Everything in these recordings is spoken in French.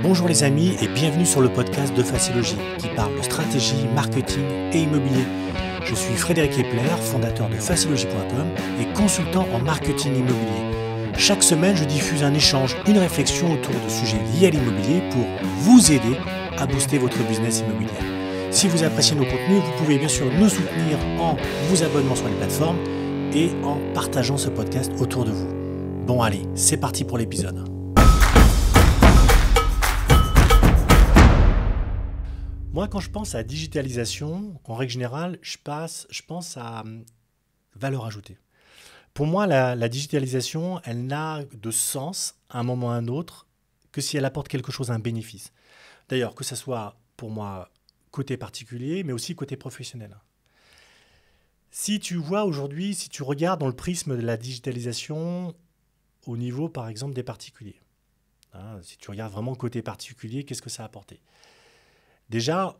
Bonjour les amis et bienvenue sur le podcast de Facilogie qui parle de stratégie, marketing et immobilier. Je suis Frédéric Epler, fondateur de Facilogie.com et consultant en marketing immobilier. Chaque semaine, je diffuse un échange, une réflexion autour de sujets liés à l'immobilier pour vous aider à booster votre business immobilier. Si vous appréciez nos contenus, vous pouvez bien sûr nous soutenir en vous abonnant sur les plateformes et en partageant ce podcast autour de vous. Bon allez, c'est parti pour l'épisode. Moi, quand je pense à digitalisation, en règle générale, je pense à valeur ajoutée. Pour moi, la digitalisation, elle n'a de sens à un moment ou à un autre que si elle apporte quelque chose, un bénéfice. D'ailleurs, que ce soit pour moi côté particulier, mais aussi côté professionnel. Si tu vois aujourd'hui, si tu regardes dans le prisme de la digitalisation au niveau, par exemple, des particuliers, si tu regardes vraiment côté particulier, qu'est-ce que ça a apporté ? Déjà,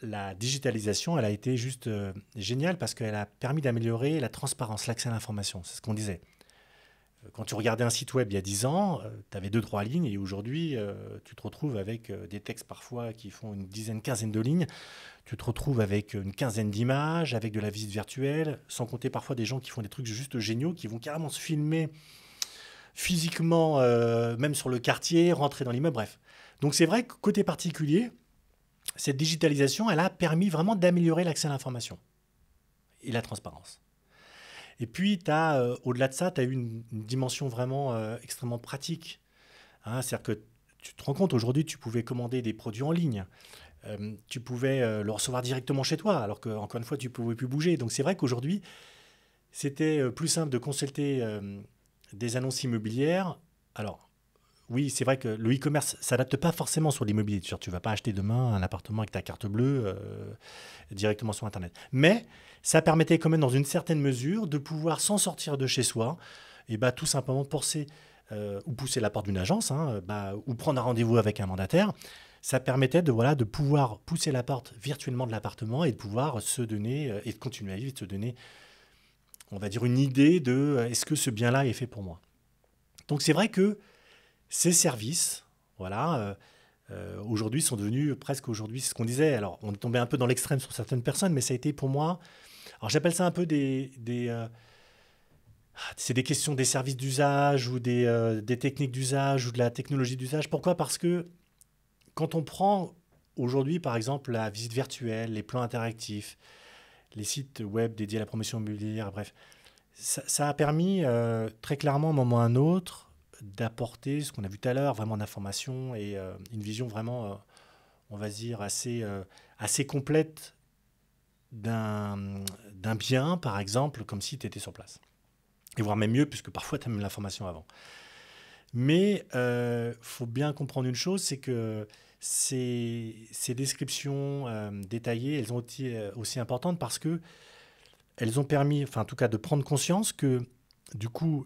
la digitalisation, elle a été juste géniale parce qu'elle a permis d'améliorer la transparence, l'accès à l'information. C'est ce qu'on disait. Quand tu regardais un site web il y a 10 ans, tu avais 2-3 lignes et aujourd'hui, tu te retrouves avec des textes parfois qui font une dizaine, quinzaine de lignes. Tu te retrouves avec une quinzaine d'images, avec de la visite virtuelle, sans compter parfois des gens qui font des trucs juste géniaux, qui vont carrément se filmer physiquement, même sur le quartier, rentrer dans l'immeuble, bref. Donc c'est vrai que côté particulier, cette digitalisation, elle a permis vraiment d'améliorer l'accès à l'information et la transparence. Et puis, au-delà de ça, tu as eu une dimension vraiment extrêmement pratique. C'est-à-dire que tu te rends compte, aujourd'hui, tu pouvais commander des produits en ligne. Tu pouvais le recevoir directement chez toi, alors qu'encore une fois, tu ne pouvais plus bouger. Donc, c'est vrai qu'aujourd'hui, c'était plus simple de consulter des annonces immobilières. Alors, oui, c'est vrai que le e-commerce ne s'adapte pas forcément sur l'immobilier. Tu ne vas pas acheter demain un appartement avec ta carte bleue directement sur Internet. Mais ça permettait quand même, dans une certaine mesure, de pouvoir s'en sortir de chez soi et tout simplement pousser la porte d'une agence ou prendre un rendez-vous avec un mandataire. Ça permettait de pouvoir pousser la porte virtuellement de l'appartement et de pouvoir se donner, et de continuer à vivre, de se donner, on va dire, une idée de est-ce que ce bien-là est fait pour moi. Donc c'est vrai que ces services, aujourd'hui sont devenus presque c'est ce qu'on disait. Alors, on est tombé un peu dans l'extrême sur certaines personnes, mais ça a été pour moi. Alors, j'appelle ça un peu c'est des questions des services d'usage ou des techniques d'usage ou de la technologie d'usage. Pourquoi ? Parce que quand on prend aujourd'hui, par exemple, la visite virtuelle, les plans interactifs, les sites web dédiés à la promotion immobilière, bref, ça a permis très clairement, à un moment ou à un autre, d'apporter ce qu'on a vu tout à l'heure, vraiment d'informations et une vision vraiment, on va dire, assez complète d'un bien, par exemple, comme si tu étais sur place. Et voire même mieux, puisque parfois tu as même l'information avant. Mais faut bien comprendre une chose, c'est que ces descriptions détaillées, elles ont été aussi importantes parce que elles ont permis, en tout cas, de prendre conscience que, du coup,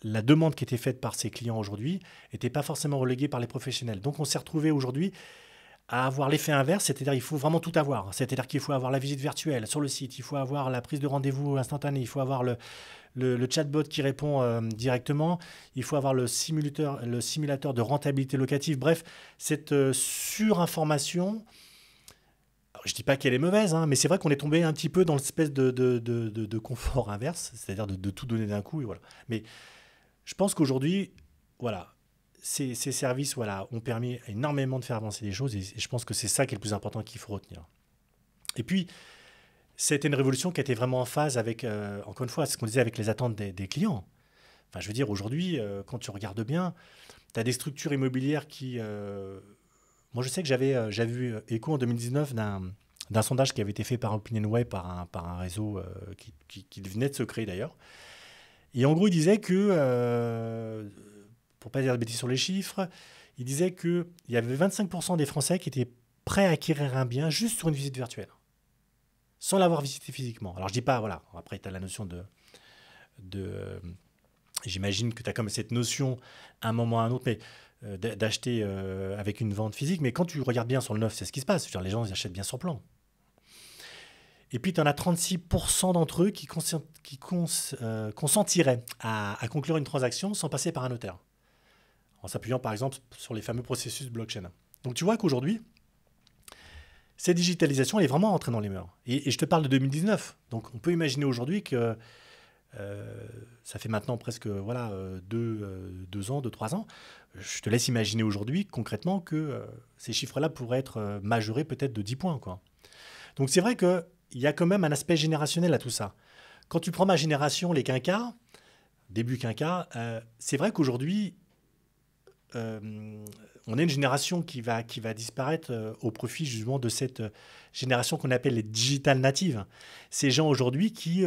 la demande qui était faite par ces clients aujourd'hui n'était pas forcément reléguée par les professionnels. Donc, on s'est retrouvé aujourd'hui à avoir l'effet inverse, c'est-à-dire qu'il faut vraiment tout avoir. C'est-à-dire qu'il faut avoir la visite virtuelle sur le site, il faut avoir la prise de rendez-vous instantanée, il faut avoir le chatbot qui répond directement, il faut avoir le simulateur de rentabilité locative. Bref, cette surinformation, je ne dis pas qu'elle est mauvaise, mais c'est vrai qu'on est tombé un petit peu dans l'espèce de confort inverse, c'est-à-dire de tout donner d'un coup. Et voilà. Mais je pense qu'aujourd'hui, ces services ont permis énormément de faire avancer les choses et je pense que c'est ça qui est le plus important qu'il faut retenir. Et puis, c'était une révolution qui était vraiment en phase avec, encore une fois, ce qu'on disait avec les attentes des clients. Enfin, je veux dire, aujourd'hui, quand tu regardes bien, tu as des structures immobilières qui... moi, je sais que j'avais eu écho en 2019 d'un sondage qui avait été fait par OpinionWay, par un réseau qui venait de se créer d'ailleurs. Et en gros, il disait que, pour ne pas dire de bêtises sur les chiffres, il disait qu'il y avait 25% des Français qui étaient prêts à acquérir un bien juste sur une visite virtuelle, sans l'avoir visité physiquement. Alors, je ne dis pas, après, tu as la notion j'imagine que tu as comme cette notion à un moment ou à un autre, mais d'acheter avec une vente physique. Mais quand tu regardes bien sur le neuf, c'est ce qui se passe. C'est-à-dire, les gens ils achètent bien sur plan. Et puis, tu en as 36% d'entre eux qui consentiraient à conclure une transaction sans passer par un notaire. en s'appuyant par exemple sur les fameux processus blockchain. Donc tu vois qu'aujourd'hui, cette digitalisation, elle est vraiment entrée dans les mœurs. Et je te parle de 2019. Donc on peut imaginer aujourd'hui que ça fait maintenant presque voilà, 2 ans, 3 ans. Je te laisse imaginer aujourd'hui concrètement que ces chiffres-là pourraient être majorés peut-être de 10 points, quoi. Donc c'est vrai qu'il y a quand même un aspect générationnel à tout ça. Quand tu prends ma génération, les quinquas, début quinquas, c'est vrai qu'aujourd'hui, on est une génération qui va disparaître au profit justement de cette génération qu'on appelle les digital natives. Ces gens aujourd'hui qui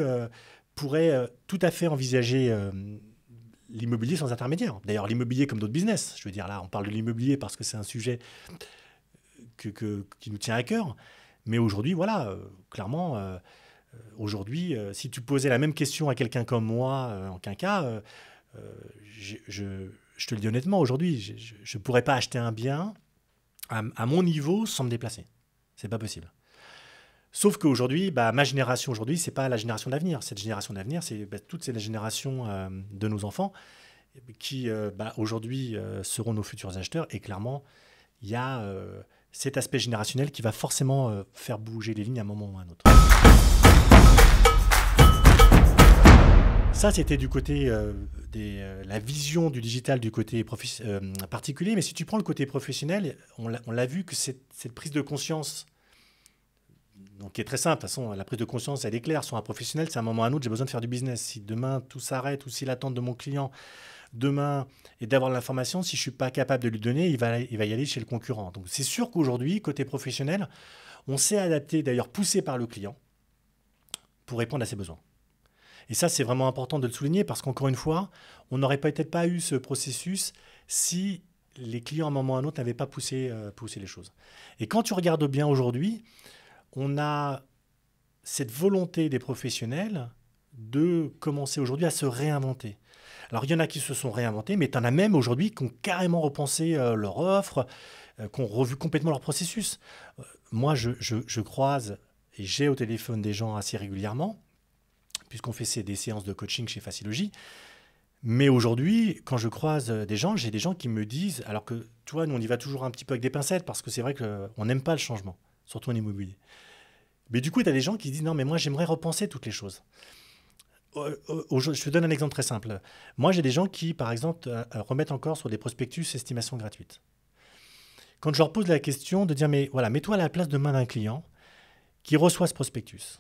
pourraient tout à fait envisager l'immobilier sans intermédiaire. D'ailleurs, l'immobilier comme d'autres business. Je veux dire, là, on parle de l'immobilier parce que c'est un sujet qui nous tient à cœur. Mais aujourd'hui, voilà, clairement, aujourd'hui, si tu posais la même question à quelqu'un comme moi, en quinca, je te le dis honnêtement, aujourd'hui, je ne pourrais pas acheter un bien à mon niveau sans me déplacer. C'est pas possible. Sauf qu'aujourd'hui, ma génération aujourd'hui, c'est pas la génération d'avenir. Cette génération d'avenir, c'est toutes ces générations de nos enfants qui, aujourd'hui, seront nos futurs acheteurs. Et clairement, il y a cet aspect générationnel qui va forcément faire bouger les lignes à un moment ou à un autre. Ça, c'était du côté la vision du digital du côté particulier. Mais si tu prends le côté professionnel, on l'a vu que cette prise de conscience, donc qui est très simple, de toute façon, la prise de conscience, elle est claire. Sur un professionnel, c'est à un moment ou à un autre, j'ai besoin de faire du business. Si demain tout s'arrête ou si l'attente de mon client demain est d'avoir l'information, si je ne suis pas capable de lui donner, il va y aller chez le concurrent. Donc c'est sûr qu'aujourd'hui, côté professionnel, on s'est adapté, d'ailleurs poussé par le client, pour répondre à ses besoins. Et ça, c'est vraiment important de le souligner parce qu'encore une fois, on n'aurait peut-être pas eu ce processus si les clients, à un moment ou à un autre, n'avaient pas poussé les choses. Et quand tu regardes bien aujourd'hui, on a cette volonté des professionnels de commencer aujourd'hui à se réinventer. Alors, il y en a qui se sont réinventés, mais tu en as même aujourd'hui qui ont carrément repensé leur offre, qui ont revu complètement leur processus. Moi, je croise et j'ai au téléphone des gens assez régulièrement, puisqu'on fait des séances de coaching chez Facilogy. Mais aujourd'hui, quand je croise des gens, j'ai des gens qui me disent, alors que, tu vois, nous, on y va toujours un petit peu avec des pincettes, parce que c'est vrai qu'on n'aime pas le changement, surtout en immobilier. Mais du coup, tu as des gens qui disent, non, mais moi, j'aimerais repenser toutes les choses. Je te donne un exemple très simple. Moi, j'ai des gens qui, par exemple, remettent encore sur des prospectus estimation gratuite. Quand je leur pose la question de dire, mais voilà, mets-toi à la place demain d'un client qui reçoit ce prospectus.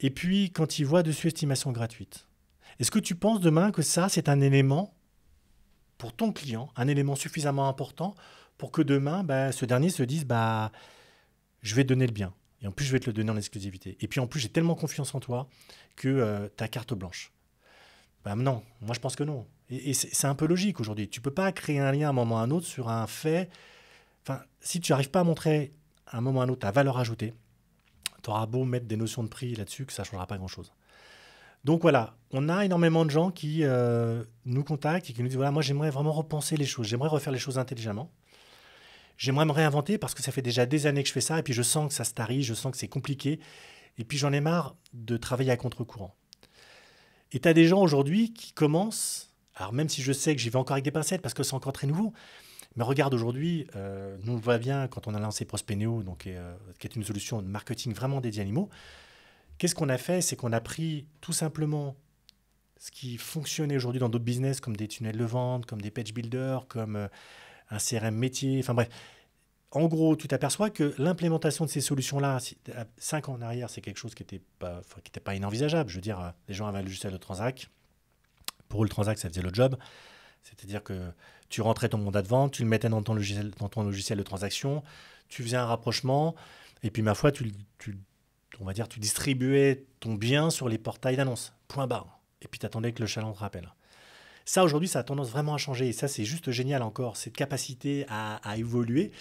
Et puis, quand il voit dessus estimation gratuite, est-ce que tu penses demain que ça, c'est un élément pour ton client, un élément suffisamment important pour que demain, ce dernier se dise, je vais te donner le bien. Et en plus, je vais te le donner en exclusivité. Et puis, en plus, j'ai tellement confiance en toi que tu as carte blanche. Non, moi, je pense que non. Et c'est un peu logique aujourd'hui. Tu ne peux pas créer un lien à un moment ou à un autre sur un fait. Enfin, si tu n'arrives pas à montrer à un moment ou à un autre ta valeur ajoutée, tu auras beau mettre des notions de prix là-dessus que ça ne changera pas grand-chose. Donc voilà, on a énormément de gens qui nous contactent et qui nous disent, voilà, moi, j'aimerais vraiment repenser les choses. J'aimerais refaire les choses intelligemment. J'aimerais me réinventer parce que ça fait déjà des années que je fais ça et puis je sens que ça se tarit, je sens que c'est compliqué et puis j'en ai marre de travailler à contre-courant. Et tu as des gens aujourd'hui qui commencent, alors même si je sais que j'y vais encore avec des pincettes parce que c'est encore très nouveau, mais regarde aujourd'hui, nous on le voit bien quand on a lancé Prospénéo, donc, qui est une solution de marketing vraiment dédiée à l'IMO, qu'est-ce qu'on a fait? C'est qu'on a pris tout simplement ce qui fonctionnait aujourd'hui dans d'autres business comme des tunnels de vente, comme des page builders, comme un CRM métier, enfin bref. En gros, tu t'aperçois que l'implémentation de ces solutions-là, 5 ans en arrière, c'est quelque chose qui n'était pas inenvisageable. Je veux dire, les gens avaient le logiciel de Transact. Pour eux, le Transact, ça faisait le job. C'est-à-dire que tu rentrais ton mandat de vente, tu le mettais dans ton logiciel de transaction, tu faisais un rapprochement, et puis ma foi, on va dire, tu distribuais ton bien sur les portails d'annonces. Point barre. Et puis tu attendais que le chaland te rappelle. Ça, aujourd'hui, ça a tendance vraiment à changer. Et ça, c'est juste génial encore, cette capacité à évoluer.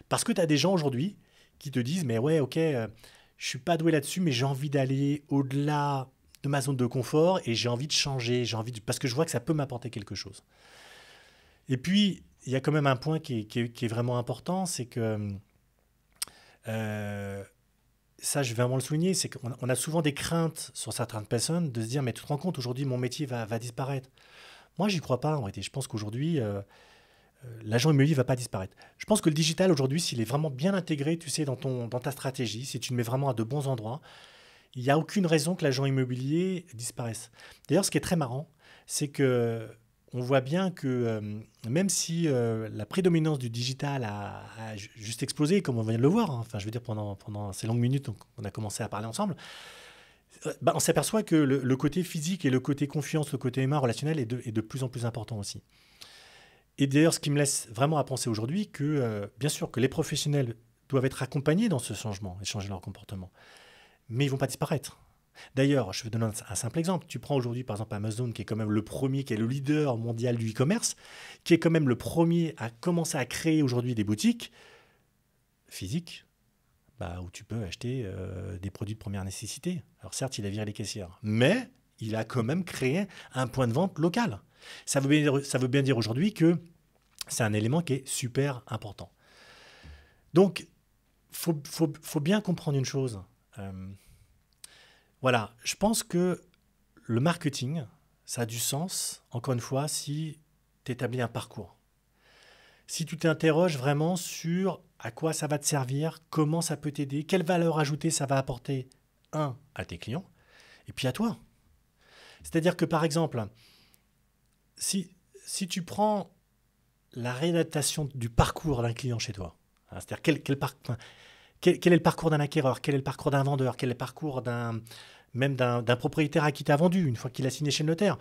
Parce que tu as des gens aujourd'hui qui te disent, mais ouais, ok, je ne suis pas doué là-dessus, mais j'ai envie d'aller au-delà de ma zone de confort et j'ai envie de changer, parce que je vois que ça peut m'apporter quelque chose. Et puis, il y a quand même un point qui est vraiment important, c'est que, ça, je vais vraiment le souligner, c'est qu'on a souvent des craintes sur certaines personnes de se dire, mais tu te rends compte, aujourd'hui, mon métier va disparaître. Moi, j'y crois pas, en réalité. Je pense qu'aujourd'hui, L'agent immobilier ne va pas disparaître. Je pense que le digital, aujourd'hui, s'il est vraiment bien intégré, tu sais, dans ta stratégie, si tu le mets vraiment à de bons endroits, il n'y a aucune raison que l'agent immobilier disparaisse. D'ailleurs, ce qui est très marrant, c'est que on voit bien que même si la prédominance du digital a juste explosé, comme on vient de le voir, hein, enfin, je veux dire, pendant ces longues minutes on a commencé à parler ensemble, on s'aperçoit que le côté physique et le côté confiance, le côté humain, relationnel est de plus en plus important aussi. Et d'ailleurs, ce qui me laisse vraiment à penser aujourd'hui que, bien sûr, que les professionnels doivent être accompagnés dans ce changement et changer leur comportement. Mais ils ne vont pas disparaître. D'ailleurs, je vais donner un simple exemple. Tu prends aujourd'hui, par exemple, Amazon, qui est quand même le premier, qui est le leader mondial du e-commerce, qui est quand même le premier à commencer à créer aujourd'hui des boutiques physiques, où tu peux acheter des produits de première nécessité. Alors certes, il a viré les caissières, mais il a quand même créé un point de vente local. Ça veut bien dire aujourd'hui que c'est un élément qui est super important. Donc, faut bien comprendre une chose. Voilà, je pense que le marketing, ça a du sens, encore une fois, si tu établis un parcours. Si tu t'interroges vraiment sur à quoi ça va te servir, comment ça peut t'aider, quelle valeur ajoutée ça va apporter, à tes clients, et puis à toi. C'est-à-dire que, par exemple, si tu prends la réadaptation du parcours d'un client chez toi, hein, c'est-à-dire quel est le parcours d'un acquéreur, quel est le parcours d'un vendeur, quel est le parcours d'un propriétaire à qui tu as vendu une fois qu'il a signé chez le notaire,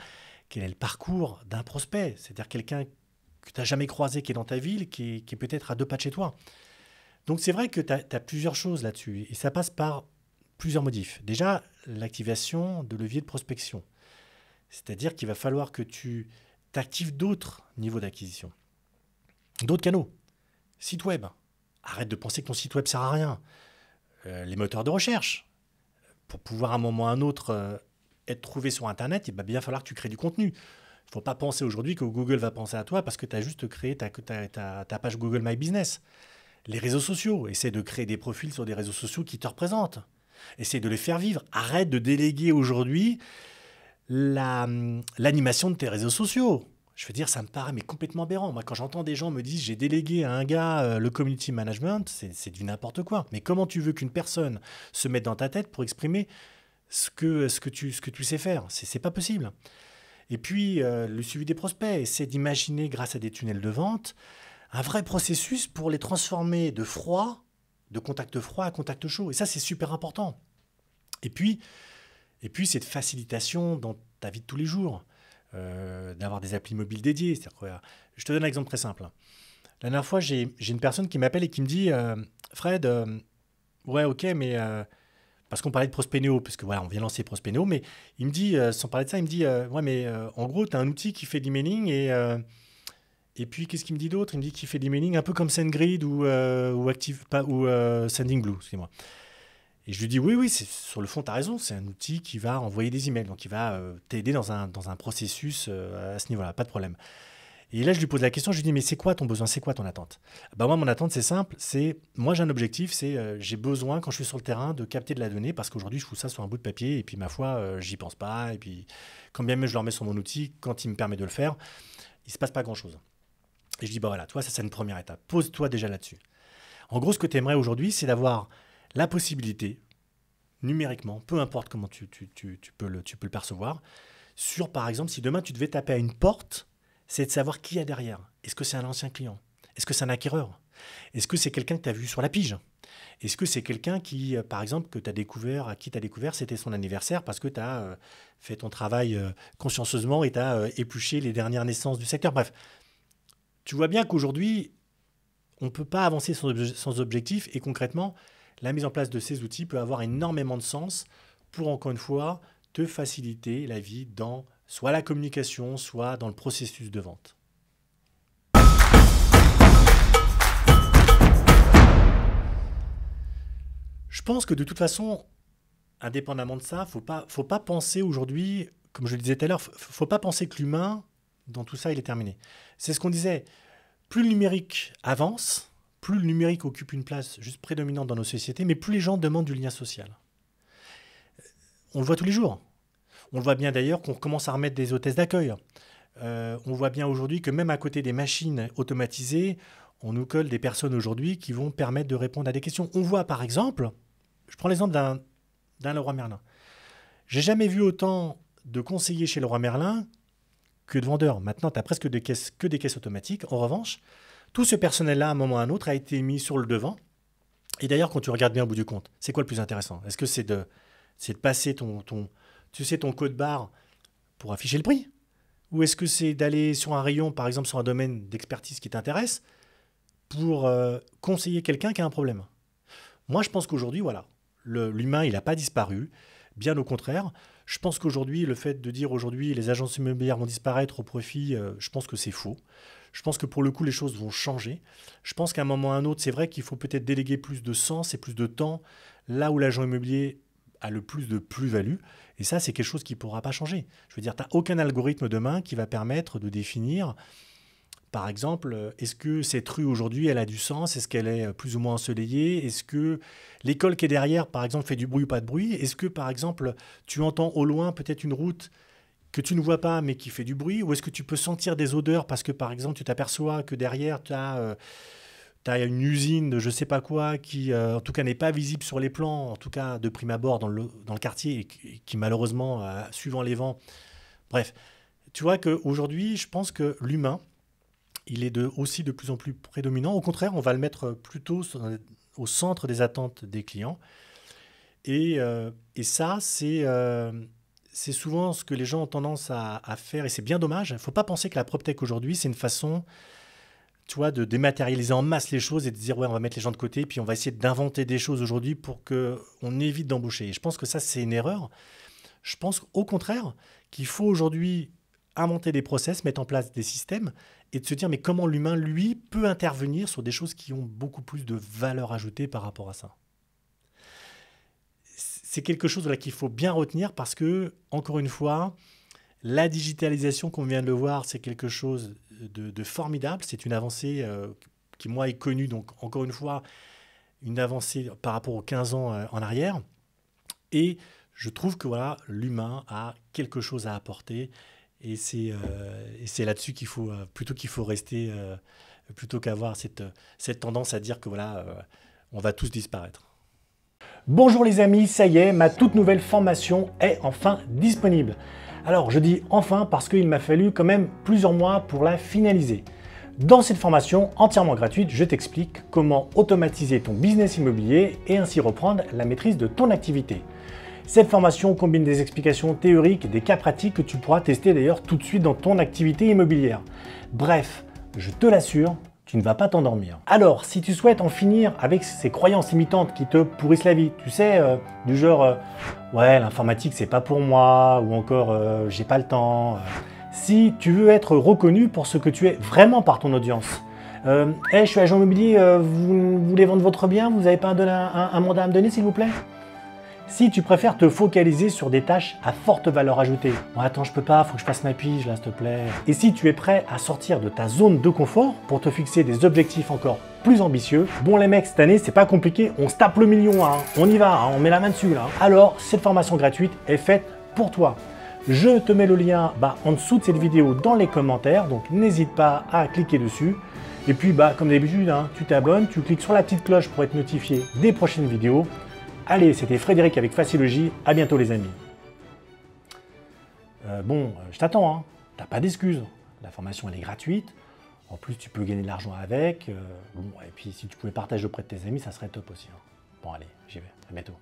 quel est le parcours d'un prospect, c'est-à-dire quelqu'un que tu n'as jamais croisé, qui est dans ta ville, qui est peut-être à 2 pas de chez toi. Donc c'est vrai que tu as plusieurs choses là-dessus, et ça passe par plusieurs motifs. Déjà, l'activation de leviers de prospection. C'est-à-dire qu'il va falloir que tu t'actives d'autres niveaux d'acquisition, d'autres canaux. Site web. Arrête de penser que ton site web sert à rien. Les moteurs de recherche. Pour pouvoir à un moment ou à un autre être trouvé sur Internet, il va bien falloir que tu crées du contenu. Il ne faut pas penser aujourd'hui que Google va penser à toi parce que tu as juste créé ta page Google My Business. Les réseaux sociaux. Essaie de créer des profils sur des réseaux sociaux qui te représentent. Essaie de les faire vivre. Arrête de déléguer aujourd'hui l'animation de tes réseaux sociaux. Je veux dire, ça me paraît mais complètement aberrant. Moi, quand j'entends des gens me dire j'ai délégué à un gars le community management, c'est du n'importe quoi. Mais comment tu veux qu'une personne se mette dans ta tête pour exprimer ce que tu sais faire? C'est pas possible. Et puis, le suivi des prospects, c'est d'imaginer, grâce à des tunnels de vente, un vrai processus pour les transformer de contact froid à contact chaud. Et ça, c'est super important. Et puis cette facilitation dans ta vie de tous les jours, d'avoir des applis mobiles dédiées. Je te donne un exemple très simple. La dernière fois, j'ai une personne qui m'appelle et qui me dit Fred, ouais, ok, mais parce qu'on parlait de Prospénéo, parce que voilà, on vient lancer Prospénéo, mais il me dit, sans parler de ça, il me dit ouais, mais en gros, tu as un outil qui fait de l'emailing et puis qu'est-ce qu'il me dit d'autre? Il me dit qu'il fait de l'emailing un peu comme SendGrid ou Sending Blue, excusez-moi. Et je lui dis oui, sur le fond, tu as raison, c'est un outil qui va envoyer des emails, donc qui va t'aider dans un processus à ce niveau-là, pas de problème. Et là, je lui pose la question, je lui dis mais c'est quoi ton besoin, c'est quoi ton attente? Moi, mon attente, c'est simple, moi j'ai un objectif, j'ai besoin, quand je suis sur le terrain, de capter de la donnée, parce qu'aujourd'hui, je fous ça sur un bout de papier, et puis ma foi, j'y pense pas, et puis quand bien même je le remets sur mon outil, quand il me permet de le faire, il se passe pas grand-chose. Et je dis voilà, toi, ça c'est une première étape, pose-toi déjà là-dessus. En gros, ce que tu aimerais aujourd'hui, c'est d'avoir la possibilité, numériquement, peu importe comment tu peux le percevoir, sur, par exemple, si demain tu devais taper à une porte, c'est de savoir qui il y a derrière. Est-ce que c'est un ancien client? Est-ce que c'est un acquéreur? Est-ce que c'est quelqu'un que tu as vu sur la pige? Est-ce que c'est quelqu'un qui, par exemple, à qui tu as découvert, c'était son anniversaire parce que tu as fait ton travail consciencieusement et tu as épluché les dernières naissances du secteur? Bref, tu vois bien qu'aujourd'hui, on ne peut pas avancer sans objectif et concrètement, la mise en place de ces outils peut avoir énormément de sens pour, encore une fois, te faciliter la vie dans soit la communication, soit dans le processus de vente. Je pense que de toute façon, indépendamment de ça, faut pas penser aujourd'hui, comme je le disais tout à l'heure, faut pas penser que l'humain, dans tout ça, il est terminé. C'est ce qu'on disait, plus le numérique avance, plus le numérique occupe une place juste prédominante dans nos sociétés, mais plus les gens demandent du lien social. On le voit tous les jours. On le voit bien d'ailleurs qu'on commence à remettre des hôtesses d'accueil. on voit bien aujourd'hui que même à côté des machines automatisées, on nous colle des personnes aujourd'hui qui vont permettre de répondre à des questions. On voit par exemple, je prends l'exemple d'un Leroy Merlin. J'ai jamais vu autant de conseillers chez Leroy Merlin que de vendeurs. Maintenant, tu as presque que des caisses automatiques. En revanche, tout ce personnel-là, à un moment ou à un autre, a été mis sur le devant. Et d'ailleurs, quand tu regardes bien au bout du compte, c'est quoi le plus intéressant? Est-ce que c'est de passer ton code barre pour afficher le prix? Ou est-ce que c'est d'aller sur un rayon, par exemple sur un domaine d'expertise qui t'intéresse, pour conseiller quelqu'un qui a un problème? Moi, je pense qu'aujourd'hui, voilà, l'humain, il n'a pas disparu. Bien au contraire. Je pense qu'aujourd'hui, le fait de dire aujourd'hui les agences immobilières vont disparaître au profit, je pense que c'est faux. Je pense que pour le coup, les choses vont changer. Je pense qu'à un moment ou à un autre, c'est vrai qu'il faut peut-être déléguer plus de sens et plus de temps là où l'agent immobilier a le plus de plus-value. Et ça, c'est quelque chose qui ne pourra pas changer. Je veux dire, tu n'as aucun algorithme demain qui va permettre de définir, par exemple, est-ce que cette rue aujourd'hui, elle a du sens? Est-ce qu'elle est plus ou moins ensoleillée? Est-ce que l'école qui est derrière, par exemple, fait du bruit ou pas de bruit? Est-ce que, par exemple, tu entends au loin peut-être une route que tu ne vois pas mais qui fait du bruit? Ou est-ce que tu peux sentir des odeurs parce que, par exemple, tu t'aperçois que derrière, tu as une usine de je ne sais pas quoi qui, en tout cas, n'est pas visible sur les plans, en tout cas de prime abord dans le quartier et qui malheureusement, suivant les vents. Bref, tu vois qu'aujourd'hui, je pense que l'humain, il est aussi de plus en plus prédominant. Au contraire, on va le mettre plutôt au centre des attentes des clients. Et ça, c'est souvent ce que les gens ont tendance à faire. Et c'est bien dommage. Il ne faut pas penser que la PropTech aujourd'hui, c'est une façon, tu vois, de dématérialiser en masse les choses et de dire, ouais, on va mettre les gens de côté, puis on va essayer d'inventer des choses aujourd'hui pour qu'on évite d'embaucher. Et je pense que ça, c'est une erreur. Je pense au contraire qu'il faut aujourd'hui inventer des process, mettre en place des systèmes et de se dire mais comment l'humain, lui, peut intervenir sur des choses qui ont beaucoup plus de valeur ajoutée par rapport à ça. C'est quelque chose là qu'il faut bien retenir parce que, encore une fois, la digitalisation, comme on vient de le voir, c'est quelque chose de formidable. C'est une avancée qui, moi, est connue. Donc, encore une fois, une avancée par rapport aux 15 ans en arrière. Et je trouve que voilà, l'humain a quelque chose à apporter. Et c'est là-dessus qu'il faut rester, plutôt qu'avoir cette tendance à dire que voilà, on va tous disparaître. Bonjour les amis, ça y est, ma toute nouvelle formation est enfin disponible. Alors je dis enfin parce qu'il m'a fallu quand même plusieurs mois pour la finaliser. Dans cette formation entièrement gratuite, je t'explique comment automatiser ton business immobilier et ainsi reprendre la maîtrise de ton activité. Cette formation combine des explications théoriques et des cas pratiques que tu pourras tester d'ailleurs tout de suite dans ton activité immobilière. Bref, je te l'assure, tu ne vas pas t'endormir. Alors, si tu souhaites en finir avec ces croyances limitantes qui te pourrissent la vie, tu sais, du genre ouais, l'informatique c'est pas pour moi, ou encore j'ai pas le temps. Si tu veux être reconnu pour ce que tu es vraiment par ton audience, hey, je suis agent immobilier, vous voulez vendre votre bien, vous n'avez pas un mandat à me donner s'il vous plaît? Si tu préfères te focaliser sur des tâches à forte valeur ajoutée, bon, attends, je peux pas, faut que je fasse ma pige là, s'il te plaît. Et si tu es prêt à sortir de ta zone de confort pour te fixer des objectifs encore plus ambitieux, bon les mecs, cette année, c'est pas compliqué, on se tape le million, hein. On y va, hein, on met la main dessus là. Alors, cette formation gratuite est faite pour toi. Je te mets le lien en dessous de cette vidéo dans les commentaires, donc n'hésite pas à cliquer dessus. Et puis, comme d'habitude, hein, tu t'abonnes, tu cliques sur la petite cloche pour être notifié des prochaines vidéos. Allez, c'était Frédéric avec Facilogy. À bientôt les amis. Je t'attends, hein. T'as pas d'excuses. La formation elle est gratuite. En plus, tu peux gagner de l'argent avec. Et puis si tu pouvais partager auprès de tes amis, ça serait top aussi. Hein. Bon allez, j'y vais. À bientôt.